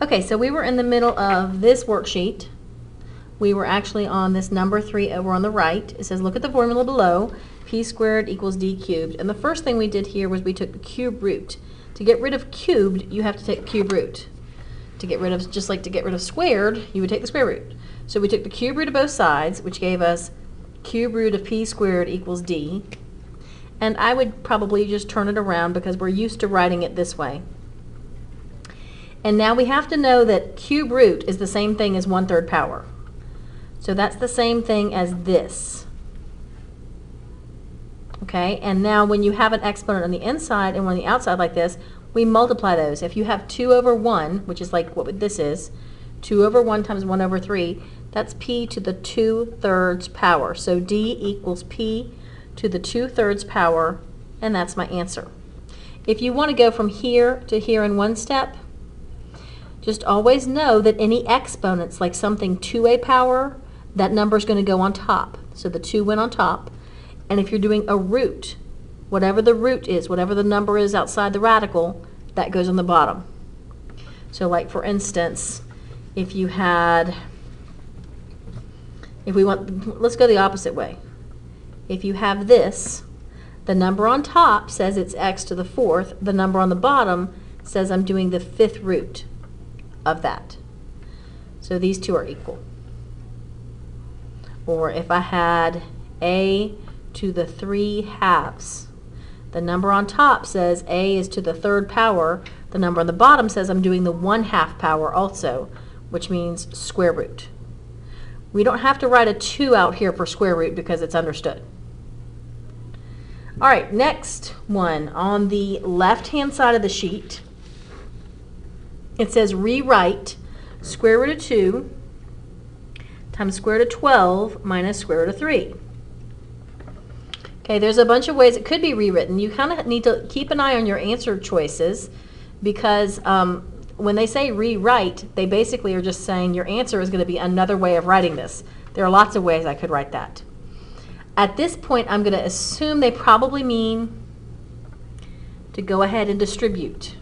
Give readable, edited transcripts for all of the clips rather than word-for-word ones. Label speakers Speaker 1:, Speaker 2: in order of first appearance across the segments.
Speaker 1: Okay, so we were in the middle of this worksheet. We were actually on this number 3 over on the right. It says look at the formula below, p squared equals d cubed. And the first thing we did here was we took the cube root. To get rid of cubed, you have to take the cube root. To get rid of, just like to get rid of squared, you would take the square root. So we took the cube root of both sides, which gave us cube root of p squared equals d. And I would probably just turn it around because we're used to writing it this way. And now we have to know that cube root is the same thing as 1/3 power. So that's the same thing as this. Okay, and now when you have an exponent on the inside and one on the outside like this, we multiply those. If you have 2 over 1, which is like what this is, 2 over 1 times 1 over 3, that's p to the 2/3 power. So d equals p to the 2/3 power, and that's my answer. If you want to go from here to here in one step, just always know that any exponents, like something to a power, that number is going to go on top. So the 2 went on top. And if you're doing a root, whatever the root is, whatever the number is outside the radical, that goes on the bottom. So like for instance, if you had, let's go the opposite way. If you have this, the number on top says it's x to the 4th. The number on the bottom says I'm doing the 5th root of that. So these two are equal. Or if I had a to the 3/2, the number on top says a is to the 3rd power. The number on the bottom says I'm doing the 1/2 power also, which means square root. We don't have to write a 2 out here for square root because it's understood. All right, next one on the left-hand side of the sheet. It says rewrite square root of 2 times square root of 12 minus square root of 3. Okay, there's a bunch of ways it could be rewritten. You kind of need to keep an eye on your answer choices because when they say rewrite, they basically are just saying your answer is going to be another way of writing this. There are lots of ways I could write that. At this point, I'm going to assume they probably mean to go ahead and distribute.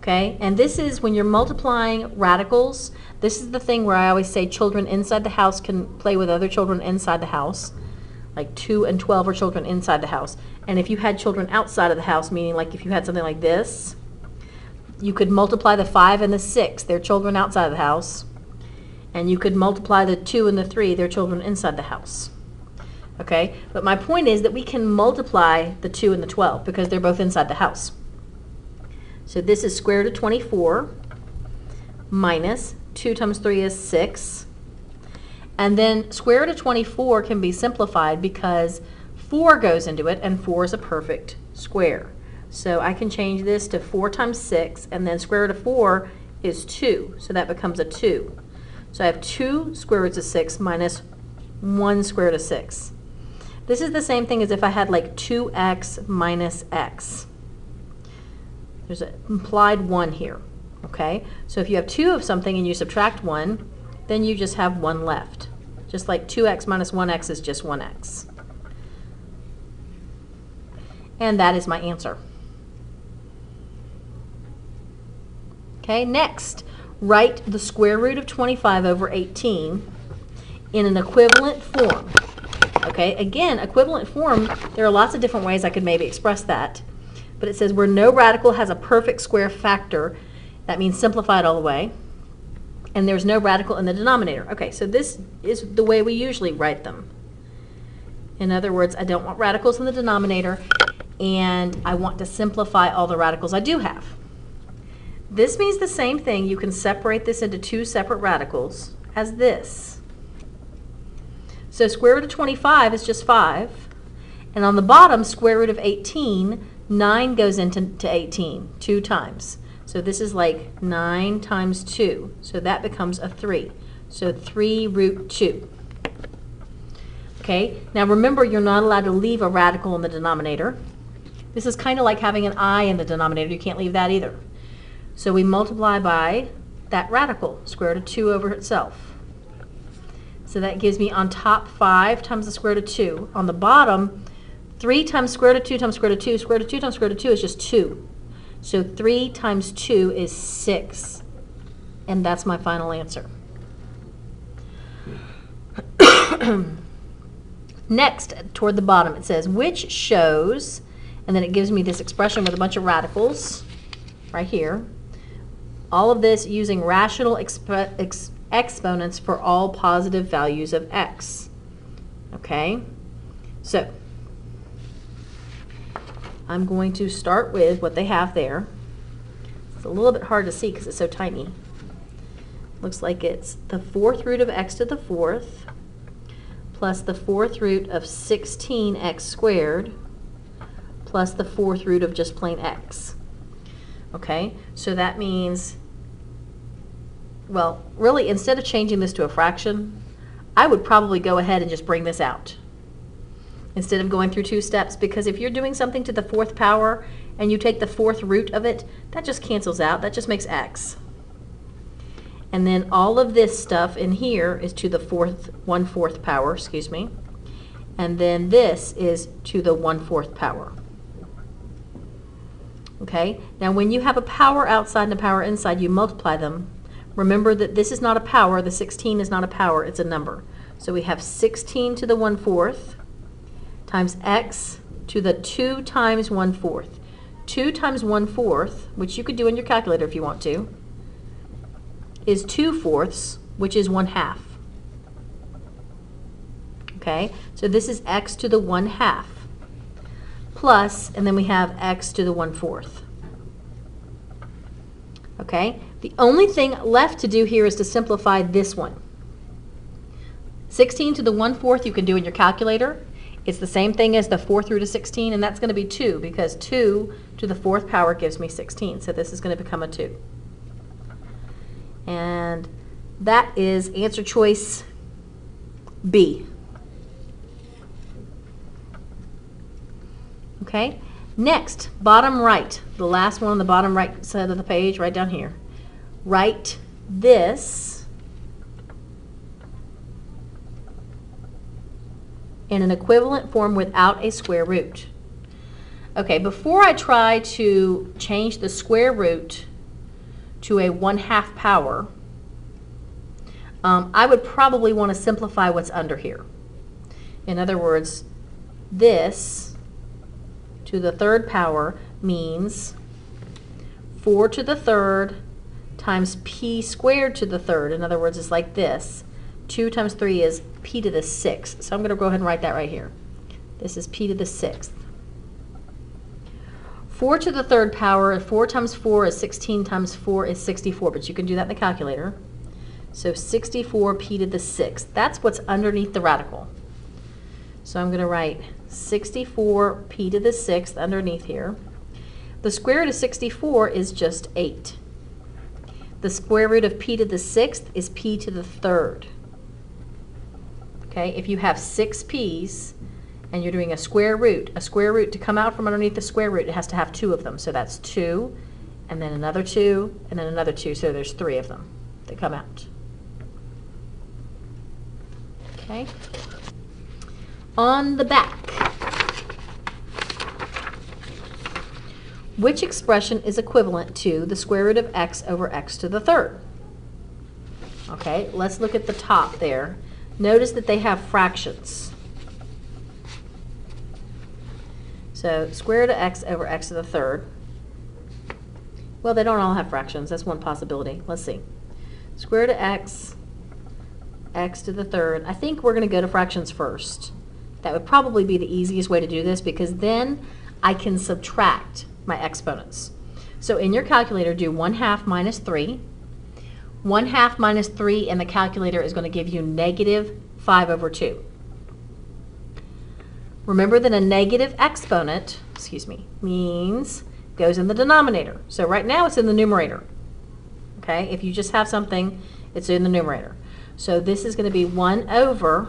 Speaker 1: Okay, and this is when you're multiplying radicals. This is the thing where I always say children inside the house can play with other children inside the house. Like 2 and 12 are children inside the house. And if you had children outside of the house, meaning like if you had something like this, you could multiply the 5 and the 6, they're children outside of the house. And you could multiply the 2 and the 3, they're children inside the house. Okay, but my point is that we can multiply the 2 and the 12 because they're both inside the house. So this is square root of 24 minus 2 times 3 is 6. And then square root of 24 can be simplified because 4 goes into it, and 4 is a perfect square. So I can change this to 4 times 6, and then square root of 4 is 2, so that becomes a 2. So I have 2 square roots of 6 minus 1 square root of 6. This is the same thing as if I had like 2x minus x. There's an implied 1 here, okay? So if you have 2 of something and you subtract 1, then you just have 1 left. Just like 2x minus 1x is just 1x. And that is my answer. Okay, next, write the square root of 25 over 18 in an equivalent form. Okay, again, equivalent form, there are lots of different ways I could maybe express that. But it says where no radical has a perfect square factor, that means simplify it all the way, and there's no radical in the denominator. Okay, so this is the way we usually write them. In other words, I don't want radicals in the denominator, and I want to simplify all the radicals I do have. This means the same thing. You can separate this into 2 separate radicals as this. So square root of 25 is just 5, and on the bottom, square root of 18, 9 goes into 18 2 times. So this is like 9 times 2. So that becomes a 3. So 3 root 2. Okay, now remember you're not allowed to leave a radical in the denominator. This is kind of like having an I in the denominator. You can't leave that either. So we multiply by that radical, square root of 2 over itself. So that gives me on top 5 times the square root of 2. On the bottom, 3 times square root of 2 times square root of 2. Square root of 2 times square root of 2 is just 2. So 3 times 2 is 6 And that's my final answer. Next, toward the bottom, it says, which shows, and then it gives me this expression with a bunch of radicals right here. All of this using rational exponents for all positive values of x. Okay? So, I'm going to start with what they have there. It's a little bit hard to see because it's so tiny. Looks like it's the 4th root of x to the 4th plus the 4th root of 16x squared plus the 4th root of just plain x. Okay, so that means, well, really, instead of changing this to a fraction, I would probably go ahead and just bring this out instead of going through 2 steps, because if you're doing something to the 4th power and you take the 4th root of it, that just cancels out. That just makes x. And then all of this stuff in here is to the 1/4 power, excuse me. And then this is to the 1/4 power. Okay, now when you have a power outside and a power inside, you multiply them. Remember that this is not a power, the 16 is not a power, it's a number. So we have 16 to the 1/4 times x to the 2 times 1/4. 2 times 1/4, which you could do in your calculator if you want to, is 2/4, which is 1/2. Okay, so this is x to the 1/2 plus, and then we have x to the 1/4. Okay, the only thing left to do here is to simplify this one. 16 to the 1/4 you can do in your calculator. It's the same thing as the 4th root of 16, and that's going to be 2, because 2 to the 4th power gives me 16, so this is going to become a 2. And that is answer choice B. Okay, next, bottom right, the last one on the bottom right side of the page, right down here. Write this in an equivalent form without a square root. Okay, before I try to change the square root to a 1/2 power, I would probably want to simplify what's under here. In other words, this to the 3rd power means 4 to the 3rd times p squared to the 3rd. In other words, it's like this. 2 times 3 is p to the 6th. So I'm going to go ahead and write that right here. This is p to the 6th. 4 to the 3rd power, 4 times 4 is 16 times 4 is 64, but you can do that in the calculator. So 64 p to the 6th. That's what's underneath the radical. So I'm going to write 64 p to the 6th underneath here. The square root of 64 is just 8. The square root of p to the 6th is p to the 3rd. Okay, if you have 6 p's, and you're doing a square root to come out from underneath the square root, it has to have 2 of them. So that's 2, and then another 2, and then another 2. So there's 3 of them that come out. Okay. On the back, which expression is equivalent to the square root of x over x to the 3rd? Okay, let's look at the top there. Notice that they have fractions. So square root of x over x to the 3rd. Well, they don't all have fractions. That's one possibility. Let's see. Square root of x, x to the 3rd. I think we're going to go to fractions first. That would probably be the easiest way to do this, because then I can subtract my exponents. So in your calculator, do 1/2 minus 3. 1/2 minus 3 in the calculator is going to give you negative 5 over 2. Remember that a negative exponent, means goes in the denominator. So right now it's in the numerator. Okay, if you just have something, it's in the numerator. So this is going to be 1 over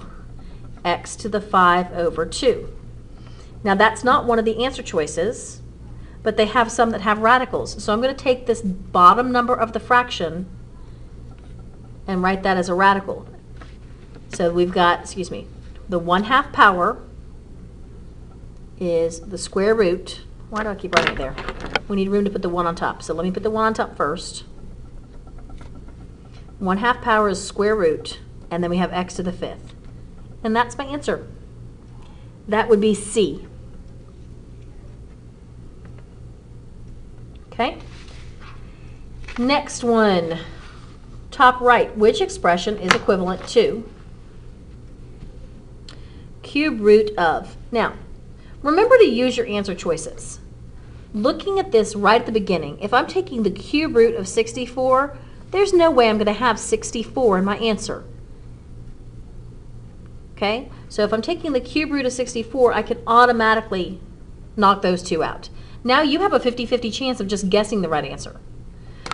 Speaker 1: x to the 5 over 2. Now that's not one of the answer choices, but they have some that have radicals. So I'm going to take this bottom number of the fraction and write that as a radical. So we've got, the 1/2 power is the square root. Why do I keep writing it there? We need room to put the 1 on top. So let me put the 1 on top first. 1/2 power is square root, and then we have x to the 5th. And that's my answer. That would be C. Okay? Next one. Top right. Which expression is equivalent to cube root of? Now, remember to use your answer choices. Looking at this right at the beginning, if I'm taking the cube root of 64, there's no way I'm going to have 64 in my answer. Okay? So if I'm taking the cube root of 64, I can automatically knock those two out. Now you have a 50-50 chance of just guessing the right answer.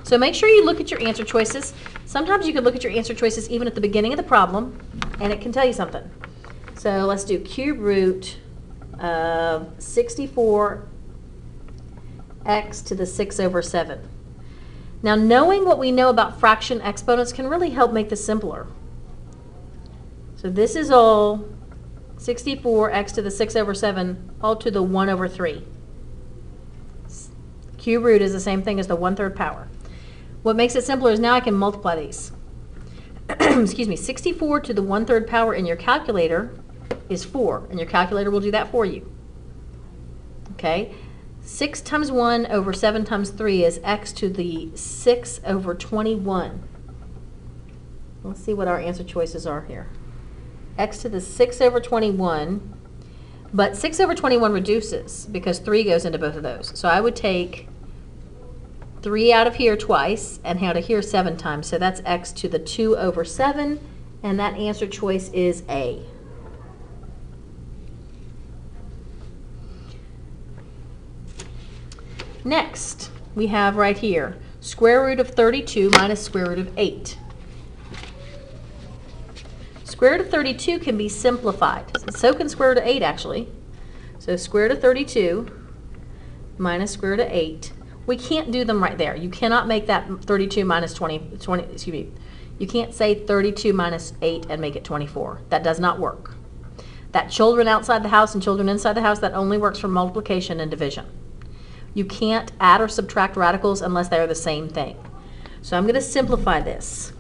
Speaker 1: So make sure you look at your answer choices. Sometimes you can look at your answer choices even at the beginning of the problem, and it can tell you something. So let's do cube root of 64 x to the 6/7. Now, knowing what we know about fraction exponents can really help make this simpler. So this is all 64 x to the 6/7 all to the 1/3. Cube root is the same thing as the 1/3 power. What makes it simpler is now I can multiply these. Excuse me, 64 to the 1/3 power in your calculator is 4, and your calculator will do that for you. Okay? 6 times 1 over 7 times 3 is x to the 6/21. Let's see what our answer choices are here. X to the 6/21, but 6/21 reduces because 3 goes into both of those. So I would take 3 out of here twice and out of here 7 times. So that's x to the 2/7, and that answer choice is A. Next, we have right here, square root of 32 minus square root of 8. Square root of 32 can be simplified. So can square root of 8, actually. So square root of 32 minus square root of 8. We can't do them right there. You cannot make that 32 minus 20, excuse me. You can't say 32 minus 8 and make it 24. That does not work. That children outside the house and children inside the house, that only works for multiplication and division. You can't add or subtract radicals unless they are the same thing. So I'm going to simplify this.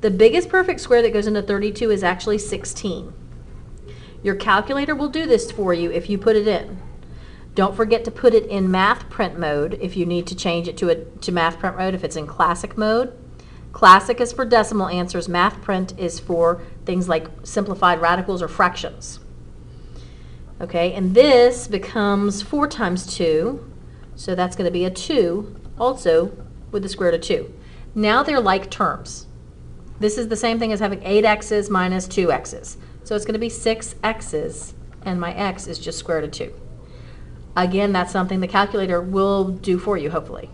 Speaker 1: The biggest perfect square that goes into 32 is actually 16. Your calculator will do this for you if you put it in. Don't forget to put it in math print mode if you need to change it to math print mode if it's in classic mode. Classic is for decimal answers. Math print is for things like simplified radicals or fractions. Okay, and this becomes 4 times 2, so that's going to be a 2, also with the square root of 2. Now they're like terms. This is the same thing as having 8x's minus 2x's. So it's going to be 6x's, and my x is just square root of 2. Again, that's something the calculator will do for you, hopefully,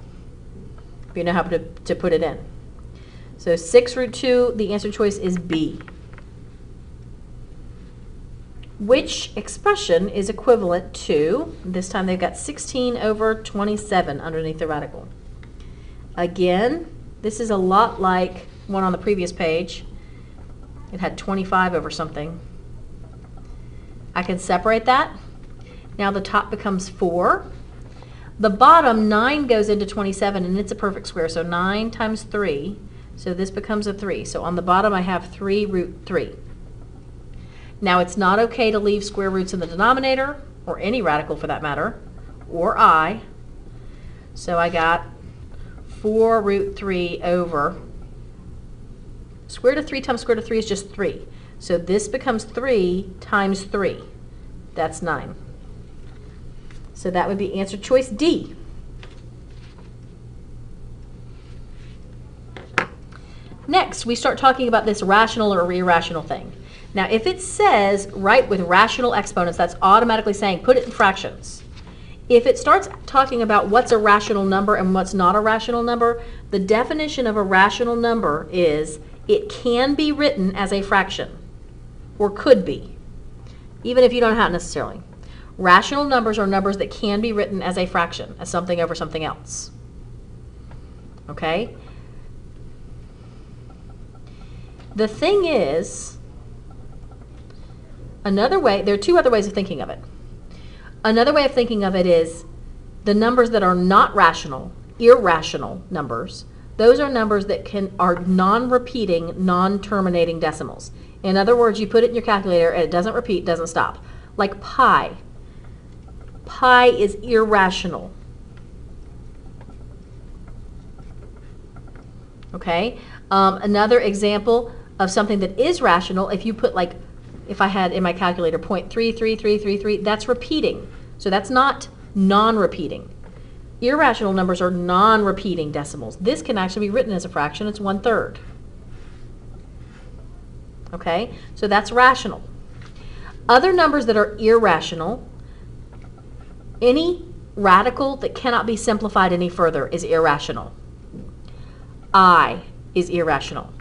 Speaker 1: if you know how to put it in. So 6 root 2, the answer choice is B. Which expression is equivalent to, this time they've got 16/27 underneath the radical. Again, this is a lot like one on the previous page. It had 25 over something. I can separate that. Now the top becomes 4. The bottom, 9 goes into 27, and it's a perfect square, so 9 times 3, so this becomes a 3. So on the bottom I have 3 root 3. Now it's not okay to leave square roots in the denominator, or any radical for that matter, or I. So I got 4 root 3 over, square root of 3 times square root of 3 is just 3. So this becomes 3 times 3. That's 9. So that would be answer choice D. Next, we start talking about this rational or irrational thing. Now, if it says write with rational exponents, that's automatically saying put it in fractions. If it starts talking about what's a rational number and what's not a rational number, the definition of a rational number is it can be written as a fraction, or could be, even if you don't know how necessarily. Rational numbers are numbers that can be written as a fraction, as something over something else. Okay? The thing is, another way, there are 2 other ways of thinking of it. Another way of thinking of it is the numbers that are not rational, irrational numbers, those are numbers that are non-repeating, non-terminating decimals. In other words, you put it in your calculator and it doesn't repeat, doesn't stop. Like pi. Pi is irrational. Okay? Another example of something that is rational, if you put like, if I had in my calculator 0.33333, that's repeating. So that's not non-repeating. Irrational numbers are non-repeating decimals. This can actually be written as a fraction. It's 1/3. Okay? So that's rational. Other numbers that are irrational, any radical that cannot be simplified any further is irrational. I is irrational.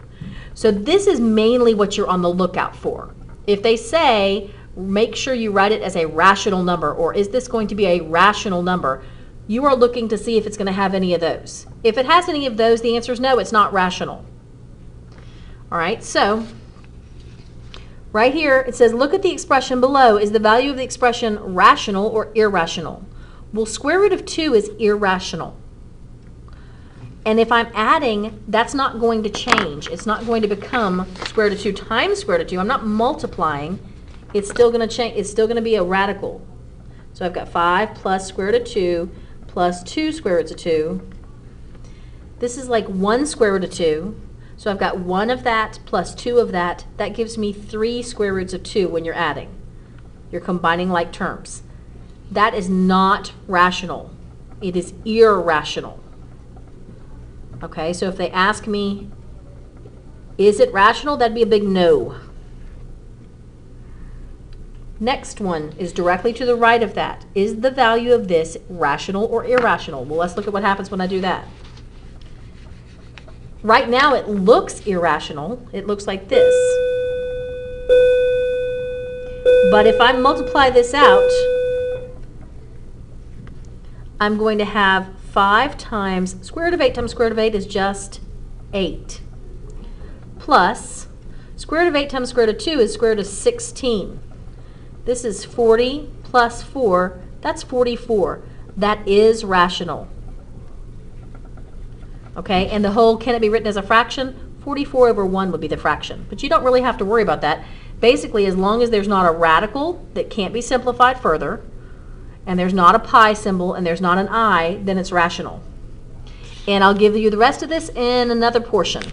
Speaker 1: So this is mainly what you're on the lookout for. If they say, make sure you write it as a rational number, or is this going to be a rational number, you are looking to see if it's going to have any of those. If it has any of those, the answer is no, it's not rational. All right, so right here it says, look at the expression below. Is the value of the expression rational or irrational? Well, square root of 2 is irrational. And if I'm adding, that's not going to change. It's not going to become square root of 2 times square root of 2. I'm not multiplying. It's still going to change. It's still going to be a radical. So I've got 5 plus square root of 2 plus 2 square roots of 2. This is like 1 square root of 2. So I've got 1 of that plus 2 of that. That gives me 3 square roots of 2 when you're adding. You're combining like terms. That is not rational. It is irrational. Okay, so if they ask me, is it rational? That'd be a big no. Next one is directly to the right of that. Is the value of this rational or irrational? Well, let's look at what happens when I do that. Right now it looks irrational. It looks like this. But if I multiply this out, I'm going to have 5 times square root of 8 times square root of 8 is just 8. Plus square root of 8 times square root of 2 is square root of 16. This is 40 plus 4. That's 44. That is rational. Okay, and the whole, can it be written as a fraction? 44 over 1 would be the fraction. But you don't really have to worry about that. Basically, as long as there's not a radical that can't be simplified further, and there's not a pi symbol, and there's not an I, then it's rational. And I'll give you the rest of this in another portion.